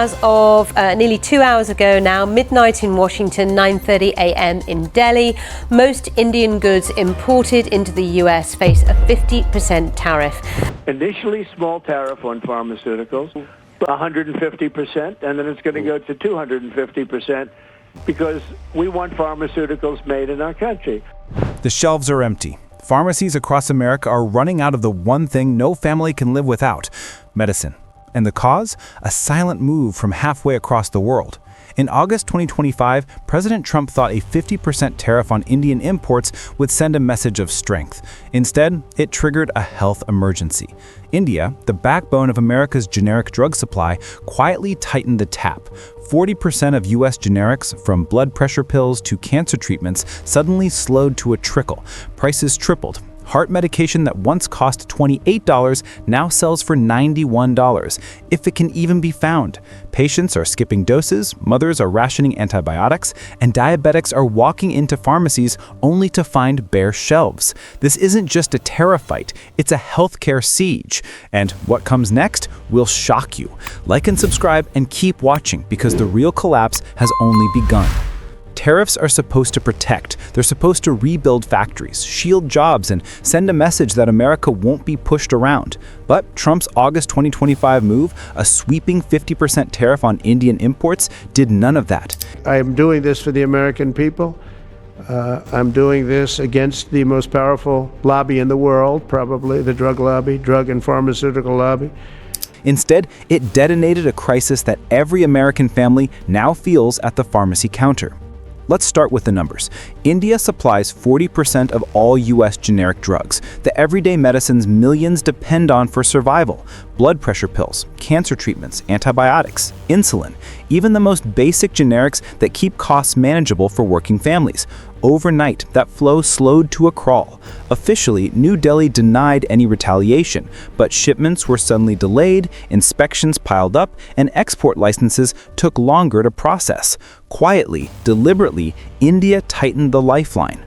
as of nearly 2 hours ago now, midnight in Washington, 9:30 a.m. in Delhi, most Indian goods imported into the US face a 50% tariff. Initially, small tariff on pharmaceuticals, 150%, and then it's going to go to 250% because we want pharmaceuticals made in our country. The shelves are empty. Pharmacies across America are running out of the one thing no family can live without: medicine. And the cause? A silent move from halfway across the world. In August 2025, President Trump thought a 50% tariff on Indian imports would send a message of strength. Instead, it triggered a health emergency. India, the backbone of America's generic drug supply, quietly tightened the tap. 40% of US generics, from blood pressure pills to cancer treatments, suddenly slowed to a trickle. Prices tripled. Heart medication that once cost $28 now sells for $91, if it can even be found. Patients are skipping doses, mothers are rationing antibiotics, and diabetics are walking into pharmacies only to find bare shelves. This isn't just a tariff fight, it's a healthcare siege. And what comes next will shock you. Like and subscribe and keep watching, because the real collapse has only begun. Tariffs are supposed to protect. They're supposed to rebuild factories, shield jobs, and send a message that America won't be pushed around. But Trump's August 2025 move, a sweeping 50% tariff on Indian imports, did none of that. I am doing this for the American people. I'm doing this against the most powerful lobby in the world, probably the drug lobby, drug and pharmaceutical lobby. Instead, it detonated a crisis that every American family now feels at the pharmacy counter. Let's start with the numbers. India supplies 40% of all US generic drugs, the everyday medicines millions depend on for survival. Blood pressure pills, cancer treatments, antibiotics, insulin, even the most basic generics that keep costs manageable for working families. Overnight, that flow slowed to a crawl. Officially, New Delhi denied any retaliation, but shipments were suddenly delayed, inspections piled up, and export licenses took longer to process. Quietly, deliberately, India tightened the lifeline.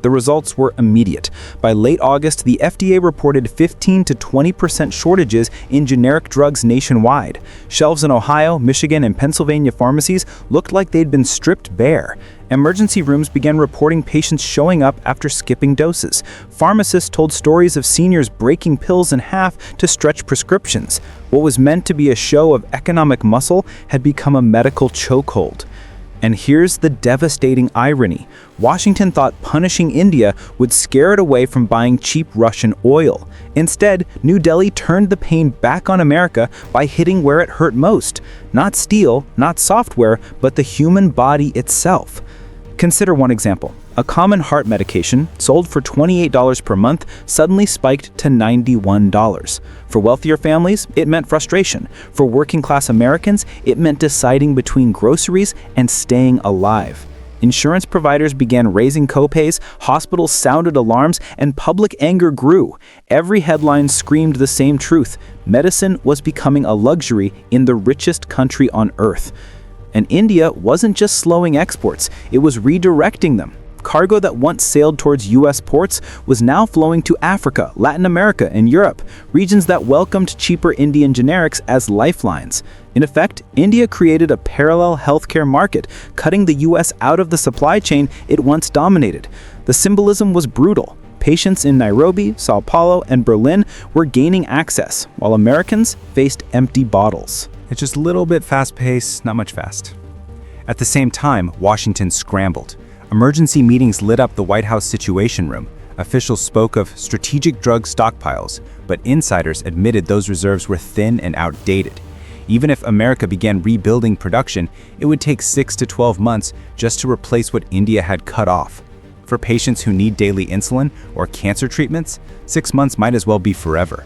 The results were immediate. By late August, the FDA reported 15 to 20% shortages in generic drugs nationwide. Shelves in Ohio, Michigan, and Pennsylvania pharmacies looked like they'd been stripped bare. Emergency rooms began reporting patients showing up after skipping doses. Pharmacists told stories of seniors breaking pills in half to stretch prescriptions. What was meant to be a show of economic muscle had become a medical chokehold. And here's the devastating irony. Washington thought punishing India would scare it away from buying cheap Russian oil. Instead, New Delhi turned the pain back on America by hitting where it hurt most. Not steel, not software, but the human body itself. Consider one example. A common heart medication, sold for $28 per month, suddenly spiked to $91. For wealthier families, it meant frustration. For working-class Americans, it meant deciding between groceries and staying alive. Insurance providers began raising copays, hospitals sounded alarms, and public anger grew. Every headline screamed the same truth: medicine was becoming a luxury in the richest country on earth. And India wasn't just slowing exports, it was redirecting them. Cargo that once sailed towards US ports was now flowing to Africa, Latin America, and Europe, regions that welcomed cheaper Indian generics as lifelines. In effect, India created a parallel healthcare market, cutting the US out of the supply chain it once dominated. The symbolism was brutal. Patients in Nairobi, Sao Paulo, and Berlin were gaining access, while Americans faced empty bottles. It's just a little bit fast-paced, not much fast. At the same time, Washington scrambled. Emergency meetings lit up the White House Situation Room. Officials spoke of strategic drug stockpiles, but insiders admitted those reserves were thin and outdated. Even if America began rebuilding production, it would take 6 to 12 months just to replace what India had cut off. For patients who need daily insulin or cancer treatments, 6 months might as well be forever.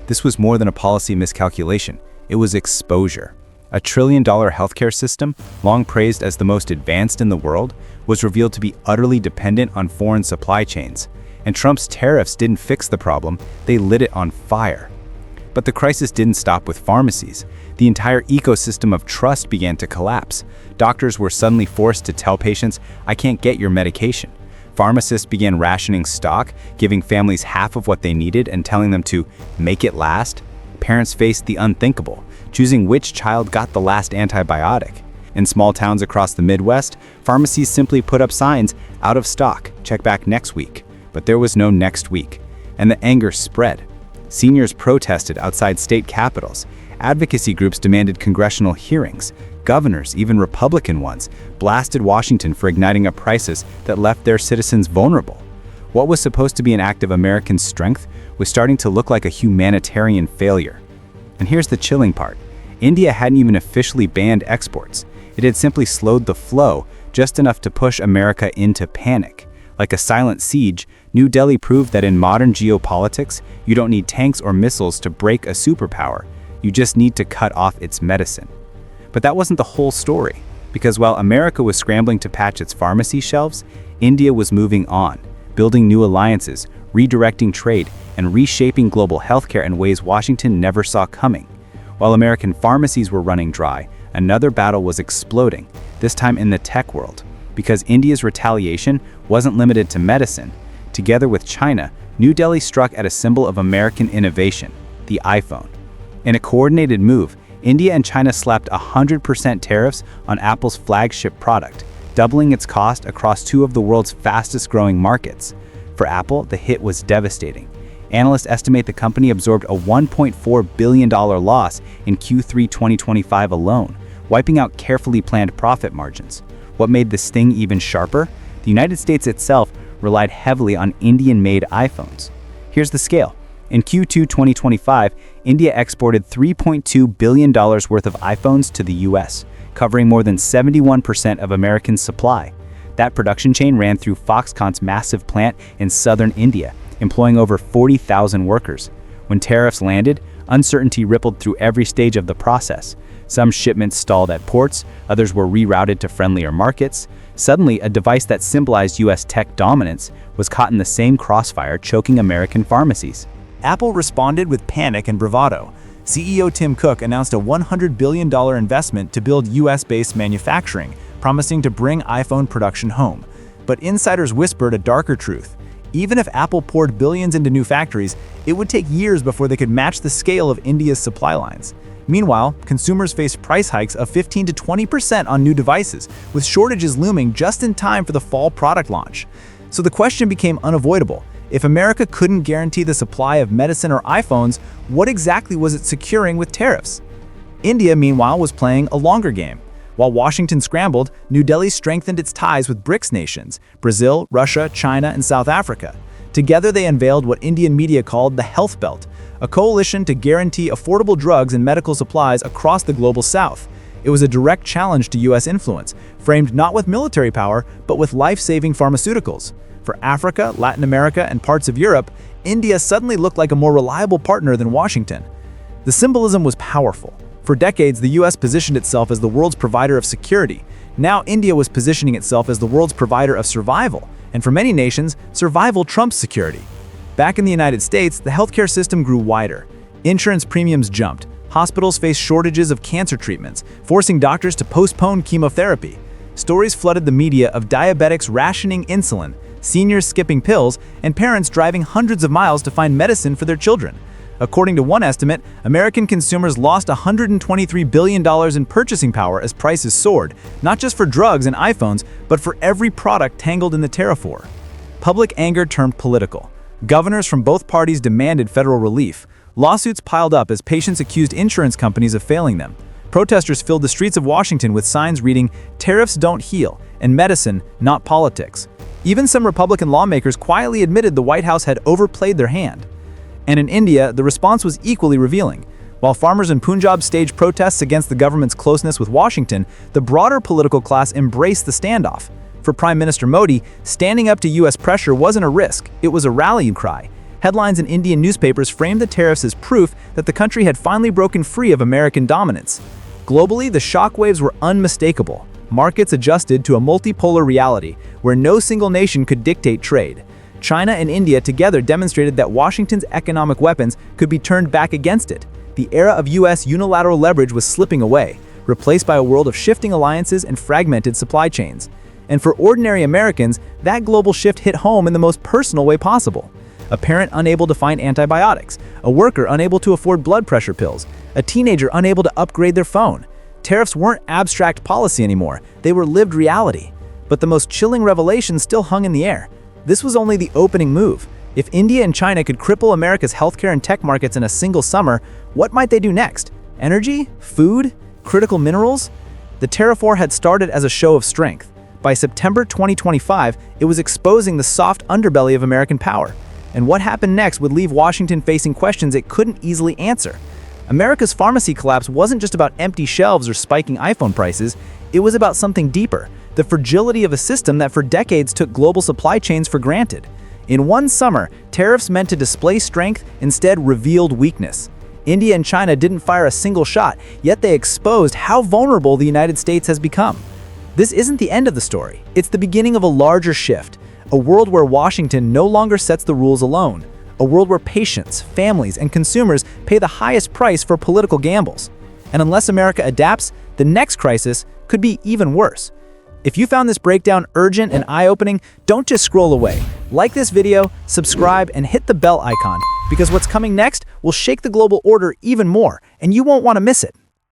This was more than a policy miscalculation. It was exposure. A $1 trillion healthcare system, long praised as the most advanced in the world, was revealed to be utterly dependent on foreign supply chains. And Trump's tariffs didn't fix the problem, they lit it on fire. But the crisis didn't stop with pharmacies. The entire ecosystem of trust began to collapse. Doctors were suddenly forced to tell patients, "I can't get your medication." Pharmacists began rationing stock, giving families half of what they needed and telling them to make it last. Parents faced the unthinkable. choosing which child got the last antibiotic. In small towns across the Midwest, pharmacies simply put up signs, "Out of stock, check back next week." But there was no next week, and the anger spread. Seniors protested outside state capitals. Advocacy groups demanded congressional hearings. Governors, even Republican ones, blasted Washington for igniting a crisis that left their citizens vulnerable. What was supposed to be an act of American strength was starting to look like a humanitarian failure. And here's the chilling part. India hadn't even officially banned exports. It had simply slowed the flow, just enough to push America into panic. Like a silent siege, New Delhi proved that in modern geopolitics, you don't need tanks or missiles to break a superpower. You just need to cut off its medicine. But that wasn't the whole story, because while America was scrambling to patch its pharmacy shelves, India was moving on, building new alliances, redirecting trade, and reshaping global healthcare in ways Washington never saw coming. While American pharmacies were running dry, another battle was exploding, this time in the tech world, because India's retaliation wasn't limited to medicine. Together with China, New Delhi struck at a symbol of American innovation, the iPhone. In a coordinated move, India and China slapped 100% tariffs on Apple's flagship product, doubling its cost across two of the world's fastest-growing markets. For Apple, the hit was devastating. Analysts estimate the company absorbed a $1.4 billion loss in Q3 2025 alone, wiping out carefully planned profit margins. What made the sting even sharper? The United States itself relied heavily on Indian-made iPhones. Here's the scale. In Q2 2025, India exported $3.2 billion worth of iPhones to the US, covering more than 71% of American supply. That production chain ran through Foxconn's massive plant in southern India, employing over 40,000 workers. When tariffs landed, uncertainty rippled through every stage of the process. Some shipments stalled at ports, others were rerouted to friendlier markets. Suddenly, a device that symbolized US tech dominance was caught in the same crossfire, choking American pharmacies. Apple responded with panic and bravado. CEO Tim Cook announced a $100 billion investment to build US-based manufacturing, promising to bring iPhone production home. But insiders whispered a darker truth. Even if Apple poured billions into new factories, it would take years before they could match the scale of India's supply lines. Meanwhile, consumers faced price hikes of 15 to 20% on new devices, with shortages looming just in time for the fall product launch. So the question became unavoidable. If America couldn't guarantee the supply of medicine or iPhones, what exactly was it securing with tariffs? India, meanwhile, was playing a longer game. While Washington scrambled, New Delhi strengthened its ties with BRICS nations, Brazil, Russia, China, and South Africa. Together they unveiled what Indian media called the Health Belt, a coalition to guarantee affordable drugs and medical supplies across the global south. It was a direct challenge to US influence, framed not with military power, but with life-saving pharmaceuticals. For Africa, Latin America, and parts of Europe, India suddenly looked like a more reliable partner than Washington. The symbolism was powerful. For decades, the US positioned itself as the world's provider of security. Now India was positioning itself as the world's provider of survival, and for many nations, survival trumps security. Back in the United States, the healthcare system grew wider. Insurance premiums jumped. Hospitals faced shortages of cancer treatments, forcing doctors to postpone chemotherapy. Stories flooded the media of diabetics rationing insulin, seniors skipping pills, and parents driving hundreds of miles to find medicine for their children. According to one estimate, American consumers lost $123 billion in purchasing power as prices soared, not just for drugs and iPhones, but for every product tangled in the tariff war. Public anger turned political. Governors from both parties demanded federal relief. Lawsuits piled up as patients accused insurance companies of failing them. Protesters filled the streets of Washington with signs reading, "Tariffs don't heal," and "Medicine, not politics." Even some Republican lawmakers quietly admitted the White House had overplayed their hand. And in India, the response was equally revealing. While farmers in Punjab staged protests against the government's closeness with Washington, the broader political class embraced the standoff. For Prime Minister Modi, standing up to US pressure wasn't a risk, it was a rallying cry. Headlines in Indian newspapers framed the tariffs as proof that the country had finally broken free of American dominance. Globally, the shockwaves were unmistakable. Markets adjusted to a multipolar reality where no single nation could dictate trade. China and India together demonstrated that Washington's economic weapons could be turned back against it. The era of US unilateral leverage was slipping away, replaced by a world of shifting alliances and fragmented supply chains. And for ordinary Americans, that global shift hit home in the most personal way possible. A parent unable to find antibiotics, a worker unable to afford blood pressure pills, a teenager unable to upgrade their phone. Tariffs weren't abstract policy anymore, they were lived reality. But the most chilling revelation still hung in the air. This was only the opening move. If India and China could cripple America's healthcare and tech markets in a single summer, what might they do next? Energy? Food? Critical minerals? The tariff war had started as a show of strength. By September 2025, it was exposing the soft underbelly of American power. And what happened next would leave Washington facing questions it couldn't easily answer. America's pharmacy collapse wasn't just about empty shelves or spiking iPhone prices, it was about something deeper, the fragility of a system that for decades took global supply chains for granted. In one summer, tariffs meant to display strength instead revealed weakness. India and China didn't fire a single shot, yet they exposed how vulnerable the United States has become. This isn't the end of the story. It's the beginning of a larger shift, a world where Washington no longer sets the rules alone, a world where patients, families, and consumers pay the highest price for political gambles. And unless America adapts, the next crisis could be even worse. If you found this breakdown urgent and eye-opening, don't just scroll away. Like this video, subscribe, and hit the bell icon, because what's coming next will shake the global order even more, and you won't want to miss it.